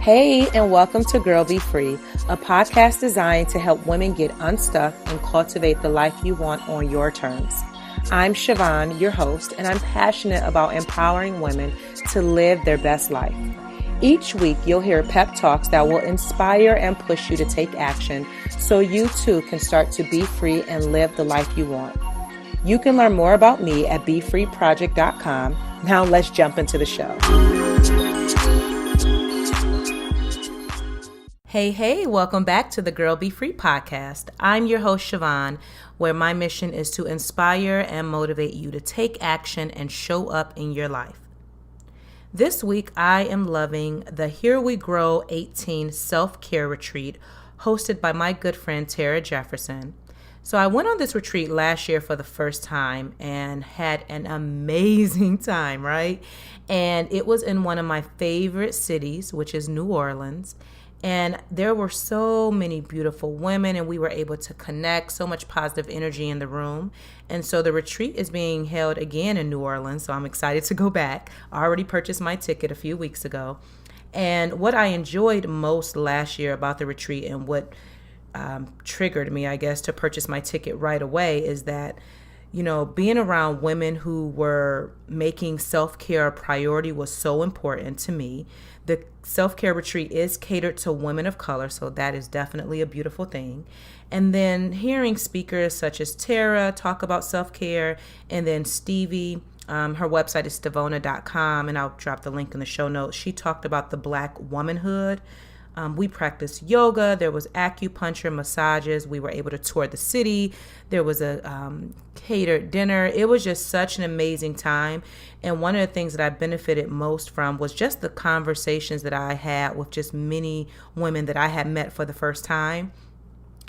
Hey, and welcome to Girl Be Free, a podcast designed to help women get unstuck and cultivate the life you want on your terms. I'm Siobhan, your host, and I'm passionate about empowering women to live their best life. Each week, you'll hear pep talks that will inspire and push you to take action so you too can start to be free and live the life you want. You can learn more about me at BeFreeProject.com. Now let's jump into the show. Hey, welcome back to the Girl Be Free podcast. I'm your host, Siobhan, where my mission is to inspire and motivate you to take action and show up in your life. This week, I am loving the Here We Grow 18 SelfCare Retreat hosted by my good friend, Tara Jefferson. So I went on this retreat last year for the first time and had an amazing time, right? And it was in one of my favorite cities, which is New Orleans. And there were so many beautiful women, and we were able to connect, so much positive energy in the room. And so the retreat is being held again in New Orleans, so I'm excited to go back. I already purchased my ticket a few weeks ago. And what I enjoyed most last year about the retreat and what triggered me, I guess, to purchase my ticket right away is that, you know, being around women who were making self-care a priority was so important to me. The self-care retreat is catered to women of color, so that is definitely a beautiful thing. And then hearing speakers such as Tara talk about self-care, and then Stevie, her website is stavona.com, and I'll drop the link in the show notes. She talked about the Black womanhood. We practiced yoga. There was acupuncture, massages. We were able to tour the city. There was a catered dinner. It was just such an amazing time. And one of the things that I benefited most from was just the conversations that I had with just many women that I had met for the first time.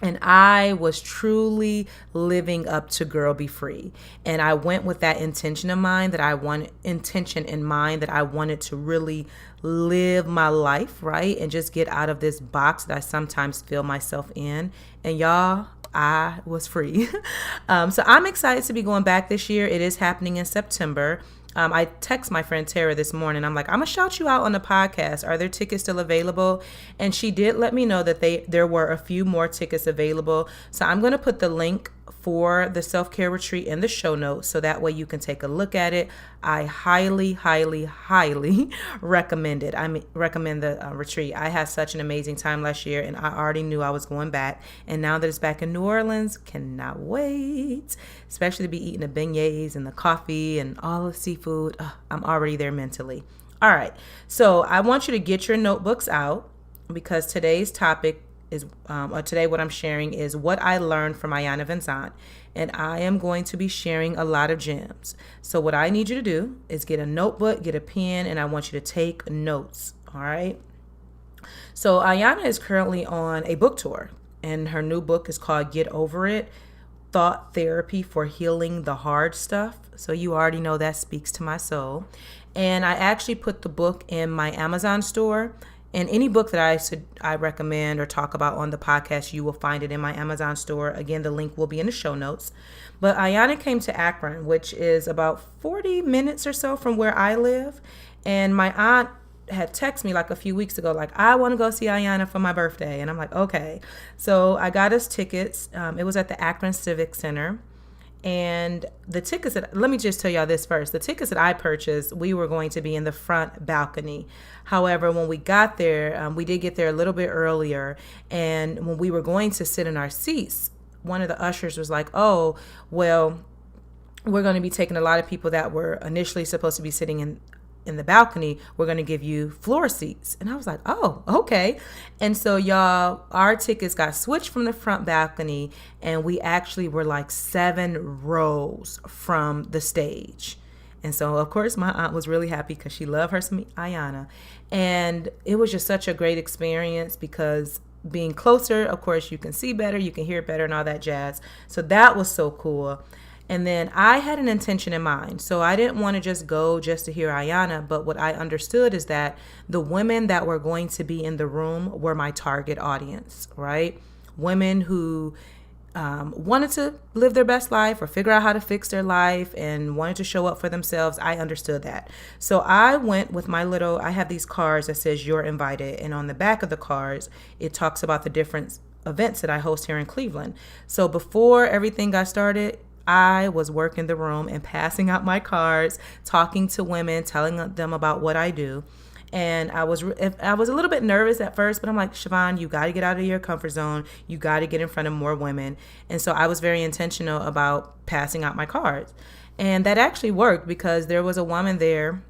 And I was truly living up to Girl Be Free. And I went with that intention in mind that I wanted to really live my life, right? And just get out of this box that I sometimes feel myself in. And y'all, I was free. So I'm excited to be going back this year. It is happening in September. I text my friend Tara this morning. I'm like, I'm going to shout you out on the podcast. Are there tickets still available? And she did let me know that there were a few more tickets available. So I'm going to put the link for the self-care retreat in the show notes so that way you can take a look at it. I highly recommend it. Recommend the retreat. I had such an amazing time last year, and I already knew I was going back. And now that it's back in New Orleans, cannot wait, especially to be eating the beignets and the coffee and all the seafood. I'm already there mentally. All right. So I want you to get your notebooks out because today's topic today what I'm sharing is what I learned from Iyanla Vanzant, and I am going to be sharing a lot of gems. So what I need you to do is get a notebook, get a pen, and I want you to take notes, all right? So Iyanla is currently on a book tour, and her new book is called Get Over It, Thought Therapy for Healing the Hard Stuff. So you already know that speaks to my soul. And I actually put the book in my Amazon store. And any book that I recommend or talk about on the podcast, you will find it in my Amazon store. Again, the link will be in the show notes. But Iyanla came to Akron, which is about 40 minutes or so from where I live. And my aunt had texted me like a few weeks ago, like, I want to go see Iyanla for my birthday. And I'm like, okay. So I got us tickets. It was at the Akron Civic Center. And the tickets let me just tell y'all this first. The tickets that I purchased, we were going to be in the front balcony. However, when we got there, we did get there a little bit earlier. And when we were going to sit in our seats, one of the ushers was like, oh, well, we're going to be taking a lot of people that were initially supposed to be sitting in the balcony. We're going to give you floor seats. And I was like, oh, okay. And so y'all, our tickets got switched from the front balcony, and we actually were like 7 rows from the stage. And so, of course, my aunt was really happy because she loved her some Iyanla. And it was just such a great experience because being closer, of course, you can see better, you can hear better and all that jazz. So that was so cool. And then I had an intention in mind. So I didn't want to just go just to hear Iyanla, but what I understood is that the women that were going to be in the room were my target audience, right? Women who wanted to live their best life or figure out how to fix their life and wanted to show up for themselves. I understood that. So I went with I have these cards that says you're invited. And on the back of the cards, it talks about the different events that I host here in Cleveland. So before everything got started, I was working the room and passing out my cards, talking to women, telling them about what I do. And I was a little bit nervous at first, but I'm like, Siobhan, you got to get out of your comfort zone. You got to get in front of more women. And so I was very intentional about passing out my cards. And that actually worked because there was a woman there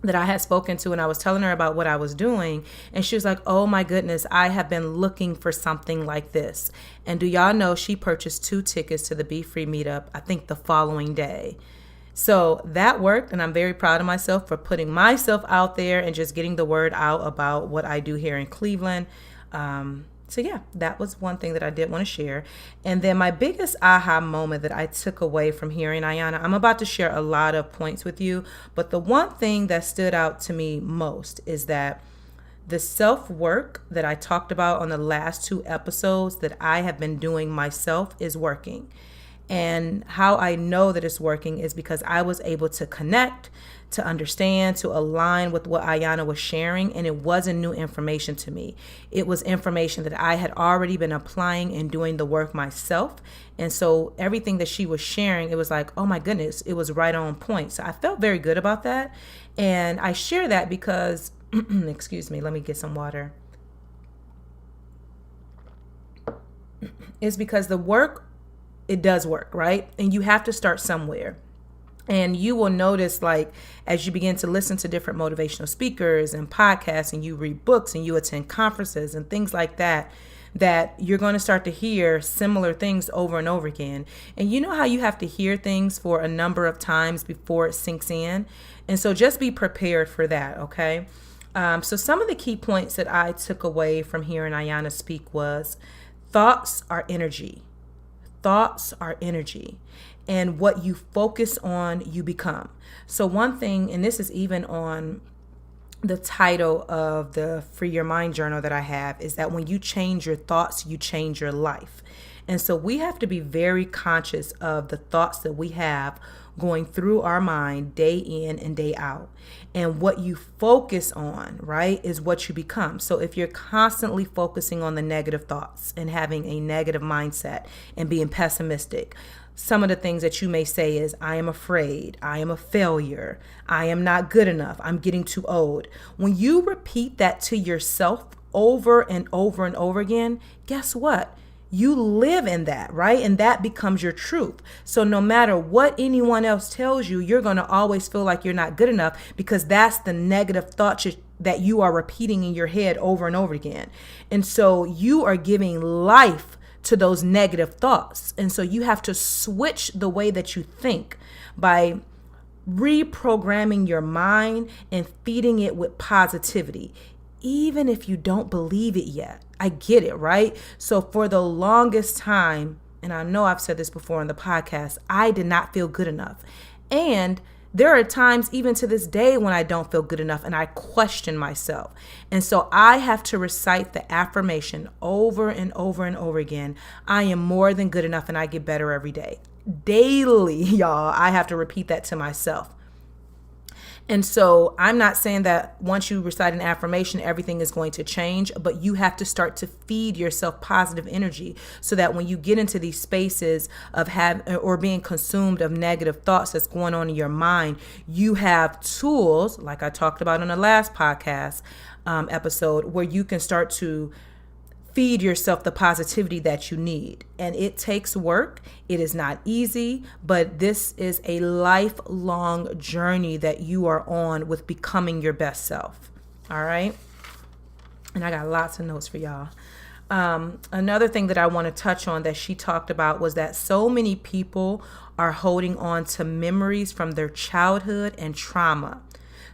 that I had spoken to, and I was telling her about what I was doing. And she was like, oh my goodness, I have been looking for something like this. And do y'all know she purchased 2 tickets to the Be Free Meetup, I think the following day. So that worked, and I'm very proud of myself for putting myself out there and just getting the word out about what I do here in Cleveland. So yeah, that was one thing that I did want to share. And then my biggest aha moment that I took away from hearing Iyanla, I'm about to share a lot of points with you, but the one thing that stood out to me most is that the self-work that I talked about on the last 2 episodes that I have been doing myself is working. And how I know that it's working is because I was able to connect, to understand, to align with what Iyanla was sharing. And it wasn't new information to me. It was information that I had already been applying and doing the work myself. And so everything that she was sharing, it was like, oh my goodness, it was right on point. So I felt very good about that. And I share that because, excuse me, let me get some water. It's because the work, it does work, right? And you have to start somewhere. And you will notice, like, as you begin to listen to different motivational speakers and podcasts, and you read books and you attend conferences and things like that, that you're going to start to hear similar things over and over again. And you know how you have to hear things for a number of times before it sinks in? And so just be prepared for that, okay? So some of the key points that I took away from hearing Iyanla speak was thoughts are energy. Thoughts are energy, and what you focus on, you become. So one thing, and this is even on the title of the Free Your Mind journal that I have, is that when you change your thoughts, you change your life. And so we have to be very conscious of the thoughts that we have going through our mind day in and day out. And what you focus on, right, is what you become. So if you're constantly focusing on the negative thoughts and having a negative mindset and being pessimistic, some of the things that you may say is, I am afraid, I am a failure, I am not good enough, I'm getting too old. When you repeat that to yourself over and over and over again, guess what? You live in that, right? And that becomes your truth. So no matter what anyone else tells you, you're going to always feel like you're not good enough because that's the negative thoughts that you are repeating in your head over and over again. And so you are giving life to those negative thoughts. And so you have to switch the way that you think by reprogramming your mind and feeding it with positivity, even if you don't believe it yet. I get it, right? So for the longest time, and I know I've said this before on the podcast, I did not feel good enough. And there are times even to this day when I don't feel good enough and I question myself. And so I have to recite the affirmation over and over and over again. I am more than good enough and I get better every day. Daily, y'all, I have to repeat that to myself. And so I'm not saying that once you recite an affirmation, everything is going to change, but you have to start to feed yourself positive energy so that when you get into these spaces of being consumed of negative thoughts that's going on in your mind, you have tools, like I talked about on the last podcast episode, where you can start to feed yourself the positivity that you need. And it takes work. It is not easy, but this is a lifelong journey that you are on with becoming your best self. All right. And I got lots of notes for y'all. Another thing that I want to touch on that she talked about was that so many people are holding on to memories from their childhood and trauma.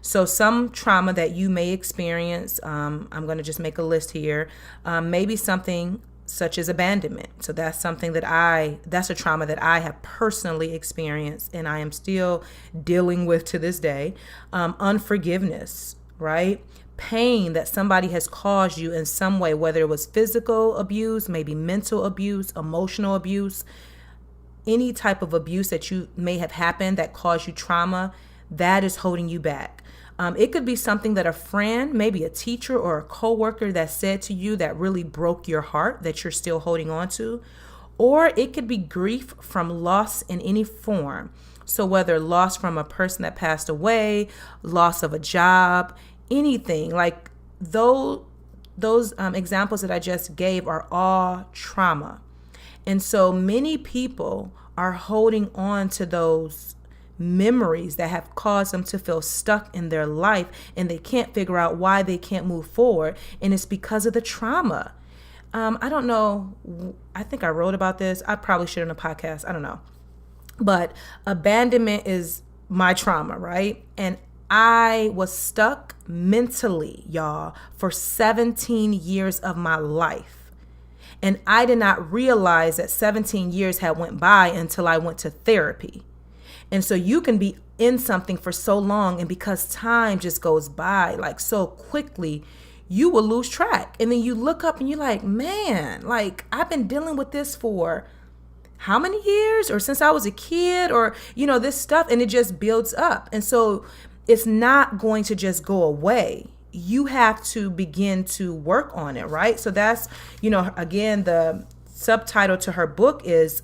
So some trauma that you may experience, I'm going to just make a list here, maybe something such as abandonment. So that's a trauma that I have personally experienced and I am still dealing with to this day. Unforgiveness, right? pain that somebody has caused you in some way, whether it was physical abuse, maybe mental abuse, emotional abuse, any type of abuse that you may have happened that caused you trauma, that is holding you back. It could be something that a friend, maybe a teacher or a coworker that said to you that really broke your heart that you're still holding on to. Or it could be grief from loss in any form. So whether loss from a person that passed away, loss of a job, anything like those examples that I just gave are all trauma. And so many people are holding on to those memories that have caused them to feel stuck in their life, and they can't figure out why they can't move forward. And it's because of the trauma. I don't know. I think I wrote about this. I probably should in a podcast. I don't know. But abandonment is my trauma, right? And I was stuck mentally, y'all, for 17 years of my life. And I did not realize that 17 years had went by until I went to therapy. And so you can be in something for so long, and because time just goes by like so quickly, you will lose track. And then you look up and you're like, man, like I've been dealing with this for how many years, or since I was a kid, or, this stuff, and it just builds up. And so it's not going to just go away. You have to begin to work on it, right? So that's, again, the subtitle to her book is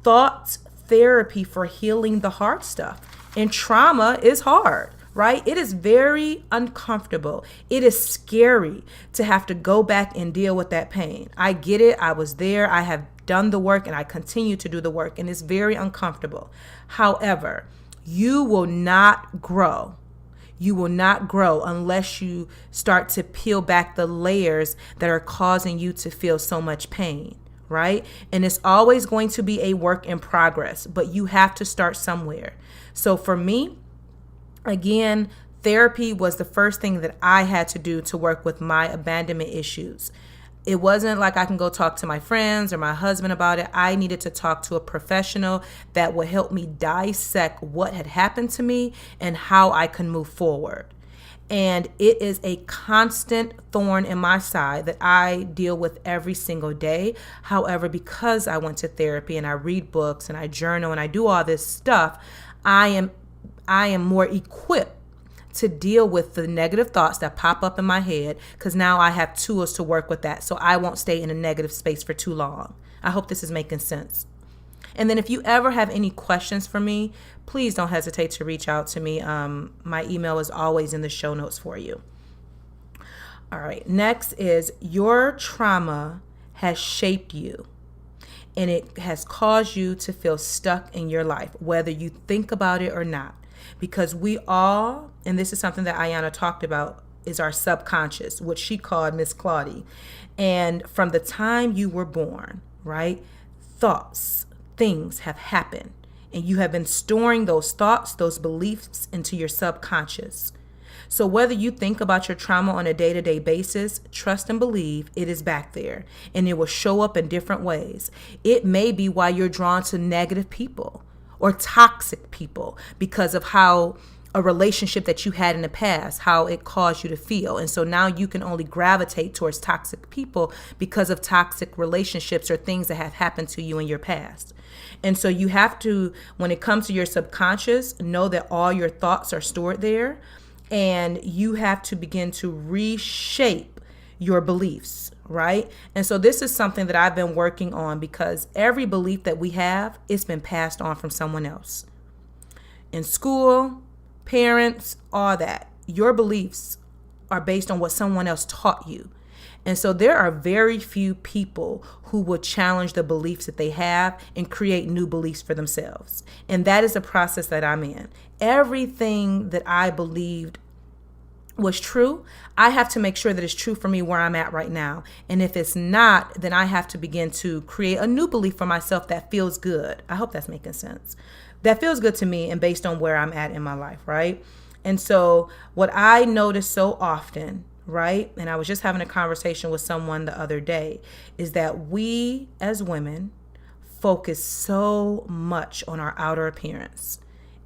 Thought Therapy for Healing the Hard Stuff. And trauma is hard, right? It is very uncomfortable. It is scary to have to go back and deal with that pain. I get it. I was there. I have done the work, and I continue to do the work, and it's very uncomfortable. However, you will not grow. You will not grow unless you start to peel back the layers that are causing you to feel so much pain, right? And it's always going to be a work in progress, but you have to start somewhere. So for me, again, therapy was the first thing that I had to do to work with my abandonment issues. It wasn't like I can go talk to my friends or my husband about it. I needed to talk to a professional that would help me dissect what had happened to me and how I can move forward. And it is a constant thorn in my side that I deal with every single day. However, because I went to therapy and I read books and I journal and I do all this stuff, I am more equipped to deal with the negative thoughts that pop up in my head, because now I have tools to work with that, so I won't stay in a negative space for too long. I hope this is making sense. And then if you ever have any questions for me, please don't hesitate to reach out to me. My email is always in the show notes for you. All right, next is your trauma has shaped you, and it has caused you to feel stuck in your life, whether you think about it or not. Because we all, and this is something that Iyanla talked about, is our subconscious, which she called Miss Claudie. And from the time you were born, right, thoughts, things have happened. And you have been storing those thoughts, those beliefs into your subconscious. So whether you think about your trauma on a day-to-day basis, trust and believe it is back there. And it will show up in different ways. It may be why you're drawn to negative people or toxic people, because of how a relationship that you had in the past, how it caused you to feel. And so now you can only gravitate towards toxic people because of toxic relationships or things that have happened to you in your past. And so you have to, when it comes to your subconscious, know that all your thoughts are stored there, and you have to begin to reshape your beliefs, right? And so this is something that I've been working on, because every belief that we have, it's been passed on from someone else. In school, parents, all that. Your beliefs are based on what someone else taught you. And so there are very few people who will challenge the beliefs that they have and create new beliefs for themselves. And that is the process that I'm in. Everything that I believed was true, I have to make sure that it's true for me where I'm at right now. And if it's not, then I have to begin to create a new belief for myself that feels good. I hope that's making sense. That feels good to me and based on where I'm at in my life, right? And so what I notice so often, right, and I was just having a conversation with someone the other day, is that we as women focus so much on our outer appearance.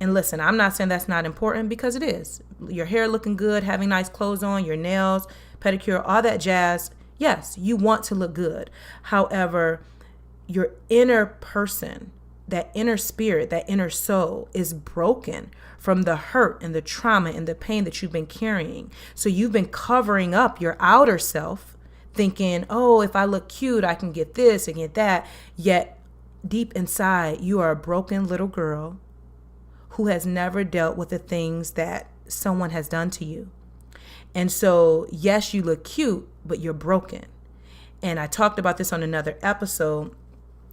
And listen, I'm not saying that's not important, because it is. Your hair looking good, having nice clothes on, your nails, pedicure, all that jazz. Yes, you want to look good. However, your inner person, that inner spirit, that inner soul is broken from the hurt and the trauma and the pain that you've been carrying. So you've been covering up your outer self, thinking, oh, if I look cute, I can get this and get that. Yet deep inside, you are a broken little girl who has never dealt with the things that someone has done to you. And so, yes, you look cute, but you're broken. And I talked about this on another episode,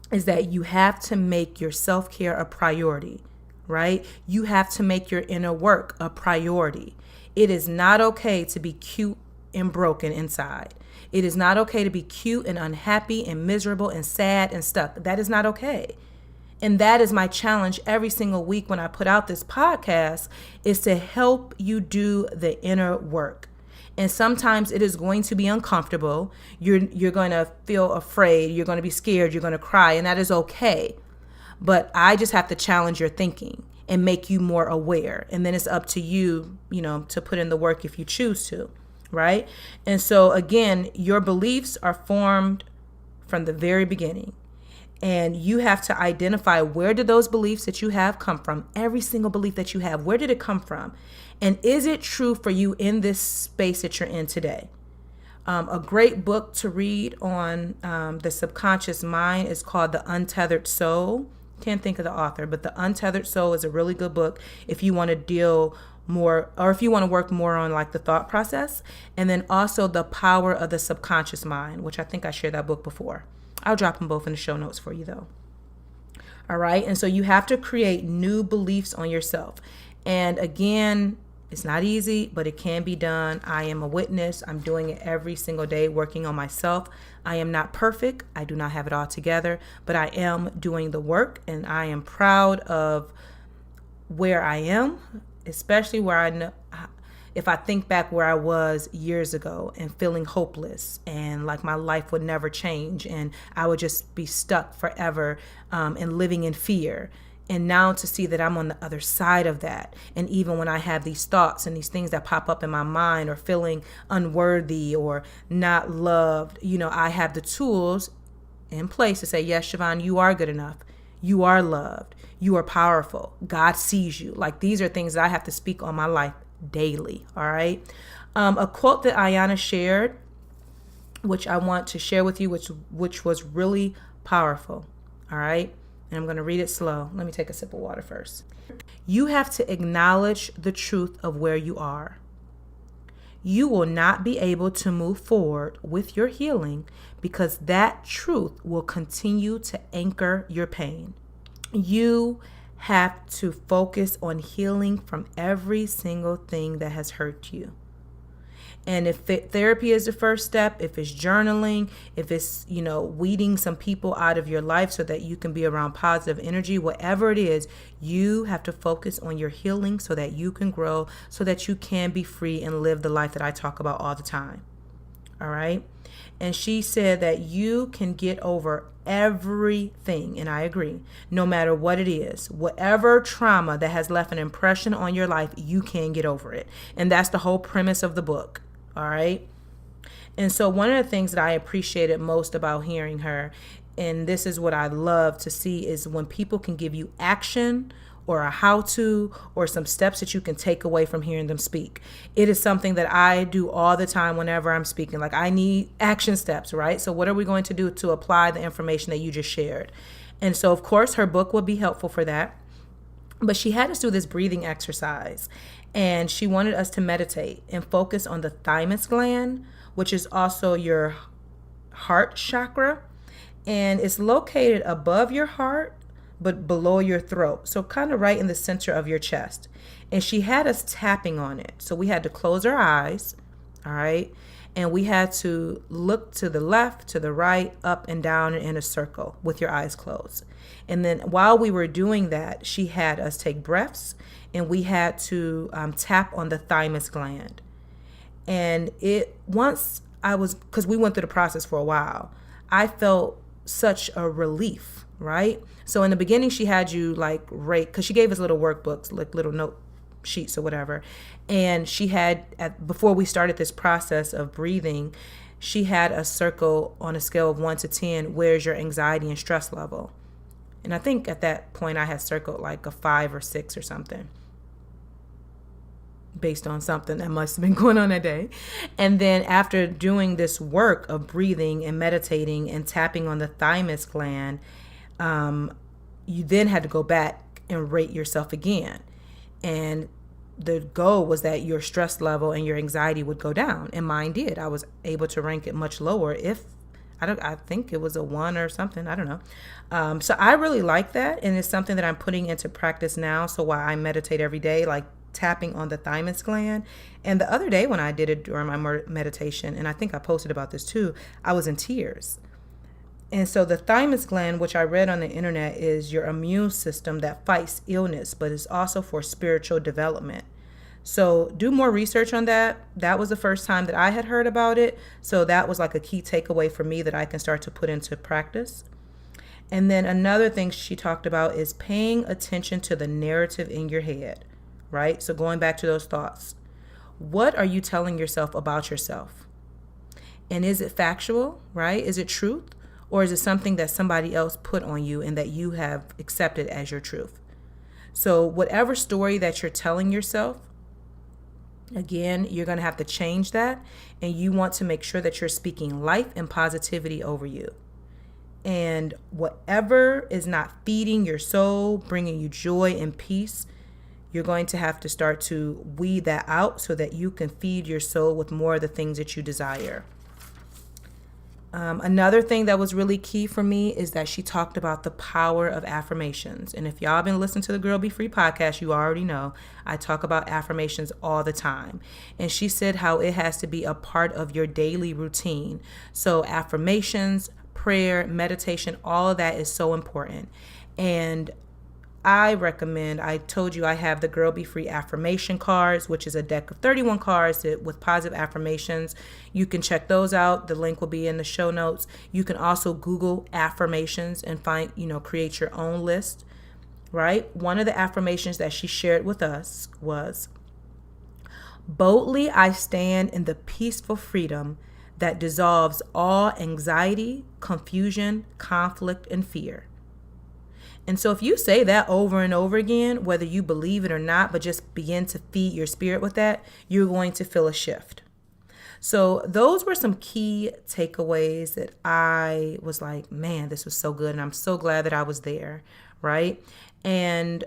is that you have to make your self-care a priority, right? You have to make your inner work a priority. It is not okay to be cute and broken inside. It is not okay to be cute and unhappy and miserable and sad and stuck. That is not okay. And that is my challenge every single week when I put out this podcast, is to help you do the inner work. And sometimes it is going to be uncomfortable. You're going to feel afraid. You're going to be scared. You're going to cry. And that is okay. But I just have to challenge your thinking and make you more aware. And then it's up to you, to put in the work if you choose to, right? And so again, your beliefs are formed from the very beginning. And you have to identify, where did those beliefs that you have come from? Every single belief that you have, where did it come from? And is it true for you in this space that you're in today? A great book to read on the subconscious mind is called The Untethered Soul. Can't think of the author, but The Untethered Soul is a really good book if you want to deal more, or if you want to work more on like the thought process. And then also The Power of the Subconscious Mind, which I think I shared that book before. I'll drop them both in the show notes for you though. All right. And so you have to create new beliefs on yourself. And again, it's not easy, but it can be done. I am a witness. I'm doing it every single day, working on myself. I am not perfect. I do not have it all together, but I am doing the work, and I am proud of where I am, especially where I know. If I think back where I was years ago and feeling hopeless and like my life would never change and I would just be stuck forever and living in fear. And now to see that I'm on the other side of that. And even when I have these thoughts and these things that pop up in my mind, or feeling unworthy or not loved, I have the tools in place to say, yes, Siobhan, you are good enough. You are loved. You are powerful. God sees you. Like, these are things that I have to speak on my life daily. All right. A quote that Iyanla shared, which I want to share with you, which was really powerful. All right. And I'm going to read it slow. Let me take a sip of water first. You have to acknowledge the truth of where you are. You will not be able to move forward with your healing because that truth will continue to anchor your pain. You have to focus on healing from every single thing that has hurt you. And if therapy is the first step, if it's journaling, if it's, weeding some people out of your life so that you can be around positive energy, whatever it is, you have to focus on your healing so that you can grow, so that you can be free and live the life that I talk about all the time. All right. And she said that you can get over everything. And I agree. No matter what it is, whatever trauma that has left an impression on your life, you can get over it. And that's the whole premise of the book. All right. And so one of the things that I appreciated most about hearing her, and this is what I love to see, is when people can give you action or a how-to or some steps that you can take away from hearing them speak. It is something that I do all the time whenever I'm speaking. Like, I need action steps, right? So what are we going to do to apply the information that you just shared? And so, of course, her book will be helpful for that. But she had us do this breathing exercise. And she wanted us to meditate and focus on the thymus gland, which is also your heart chakra. And it's located above your heart, but below your throat. So kind of right in the center of your chest. And she had us tapping on it. So we had to close our eyes. All right. And we had to look to the left, to the right, up and down in a circle with your eyes closed. And then while we were doing that, she had us take breaths, and we had to tap on the thymus gland. And because we went through the process for a while, I felt such a relief right? So in the beginning, she had you like rate, because she gave us little workbooks, like little note sheets or whatever. And she had, before we started this process of breathing, she had a circle on a scale of 1 to 10, where's your anxiety and stress level? And I think at that point I had circled like a 5 or 6 or something, based on something that must have been going on that day. And then after doing this work of breathing and meditating and tapping on the thymus gland, you then had to go back and rate yourself again. And the goal was that your stress level and your anxiety would go down. And mine did. I was able to rank it much lower. I think it was a 1 or something. I don't know. So I really like that. And it's something that I'm putting into practice now. So while I meditate every day, like tapping on the thymus gland. And the other day when I did it during my meditation, and I think I posted about this too, I was in tears. And so the thymus gland, which I read on the internet, is your immune system that fights illness, but it's also for spiritual development. So do more research on that. That was the first time that I had heard about it. So that was like a key takeaway for me that I can start to put into practice. And then another thing she talked about is paying attention to the narrative in your head, right? So going back to those thoughts. What are you telling yourself about yourself? And is it factual, right? Is it truth? Or is it something that somebody else put on you and that you have accepted as your truth? So whatever story that you're telling yourself, again, you're going to have to change that. And you want to make sure that you're speaking life and positivity over you. And whatever is not feeding your soul, bringing you joy and peace, you're going to have to start to weed that out so that you can feed your soul with more of the things that you desire. Another thing that was really key for me is that she talked about the power of affirmations. And if y'all been listening to the Girl Be Free podcast, you already know I talk about affirmations all the time. And she said how it has to be a part of your daily routine. So affirmations, prayer, meditation, all of that is so important. And I recommend, I told you I have the Girl Be Free affirmation cards, which is a deck of 31 cards with positive affirmations. You can check those out. The link will be in the show notes. You can also Google affirmations and find, create your own list, right? One of the affirmations that she shared with us was, boldly I stand in the peaceful freedom that dissolves all anxiety, confusion, conflict, and fear. And so if you say that over and over again, whether you believe it or not, but just begin to feed your spirit with that, you're going to feel a shift. So those were some key takeaways that I was like, man, this was so good. And I'm so glad that I was there, right? And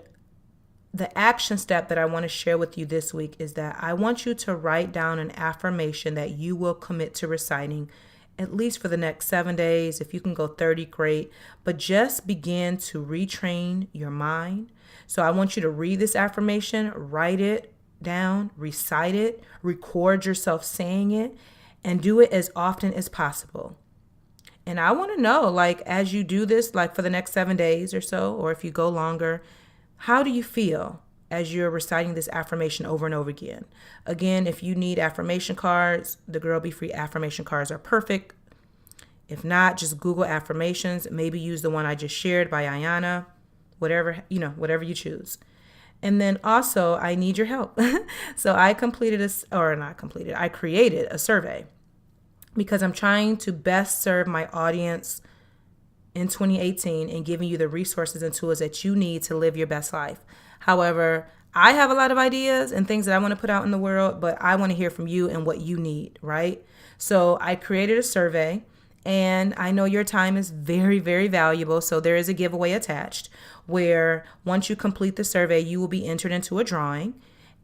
the action step that I want to share with you this week is that I want you to write down an affirmation that you will commit to reciting at least for the next 7 days. If you can go 30, great. But just begin to retrain your mind. So I want you to read this affirmation, write it down, recite it, record yourself saying it, and do it as often as possible. And I want to know, like, as you do this, like for the next 7 days or so, or if you go longer, how do you feel as you're reciting this affirmation over and over again? Again, if you need affirmation cards, the Girl Be Free affirmation cards are perfect. If not, just Google affirmations. Maybe use the one I just shared by Iyanla, whatever you choose. And then also, I need your help. So I created a survey because I'm trying to best serve my audience in 2018 and giving you the resources and tools that you need to live your best life. However, I have a lot of ideas and things that I want to put out in the world, but I want to hear from you and what you need, right? So I created a survey, and I know your time is very, very valuable. So there is a giveaway attached where once you complete the survey, you will be entered into a drawing,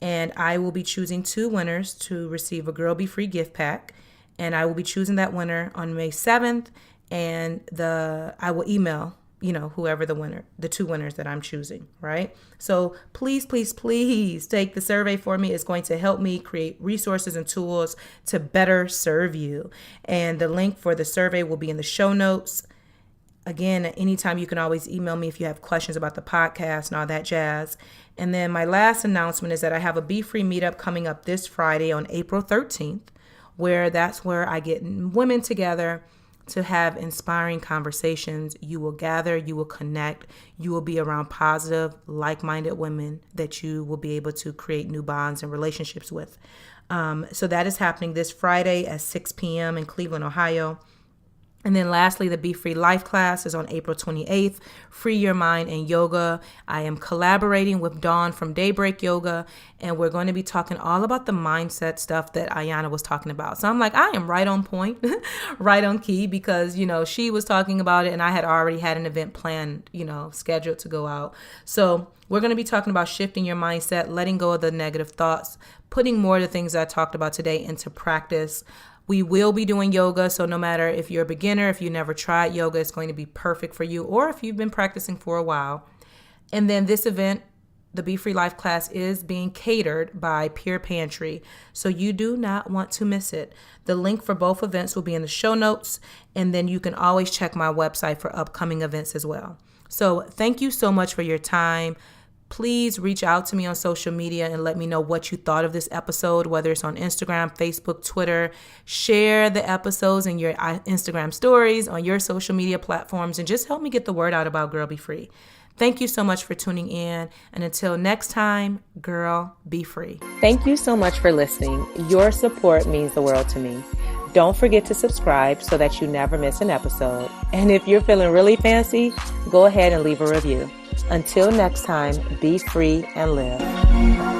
and I will be choosing 2 winners to receive a Girl Be Free gift pack. And I will be choosing that winner on May 7th, and I will email whoever the 2 winners that I'm choosing, right? So please, please, please take the survey for me. It's going to help me create resources and tools to better serve you. And the link for the survey will be in the show notes. Again, at any time, you can always email me if you have questions about the podcast and all that jazz. And then my last announcement is that I have a Be Free Meetup coming up this Friday on April 13th, where I get women together to have inspiring conversations. You will gather, you will connect, you will be around positive, like-minded women that you will be able to create new bonds and relationships with. So that is happening this Friday at 6 p.m. in Cleveland, Ohio. And then lastly, the Be Free Life class is on April 28th. Free your mind and yoga. I am collaborating with Dawn from Daybreak Yoga, and we're going to be talking all about the mindset stuff that Iyanla was talking about. So I'm like, I am right on point, right on key, because, she was talking about it and I had already had an event planned, scheduled to go out. So we're going to be talking about shifting your mindset, letting go of the negative thoughts, putting more of the things I talked about today into practice. We will be doing yoga, so no matter if you're a beginner, if you never tried yoga, it's going to be perfect for you, or if you've been practicing for a while. And then this event, the Be Free Life class, is being catered by Peer Pantry, so you do not want to miss it. The link for both events will be in the show notes, and then you can always check my website for upcoming events as well. So thank you so much for your time. Please reach out to me on social media and let me know what you thought of this episode, whether it's on Instagram, Facebook, Twitter. Share the episodes in your Instagram stories, on your social media platforms, and just help me get the word out about Girl Be Free. Thank you so much for tuning in. And until next time, girl, be free. Thank you so much for listening. Your support means the world to me. Don't forget to subscribe so that you never miss an episode. And if you're feeling really fancy, go ahead and leave a review. Until next time, be free and live.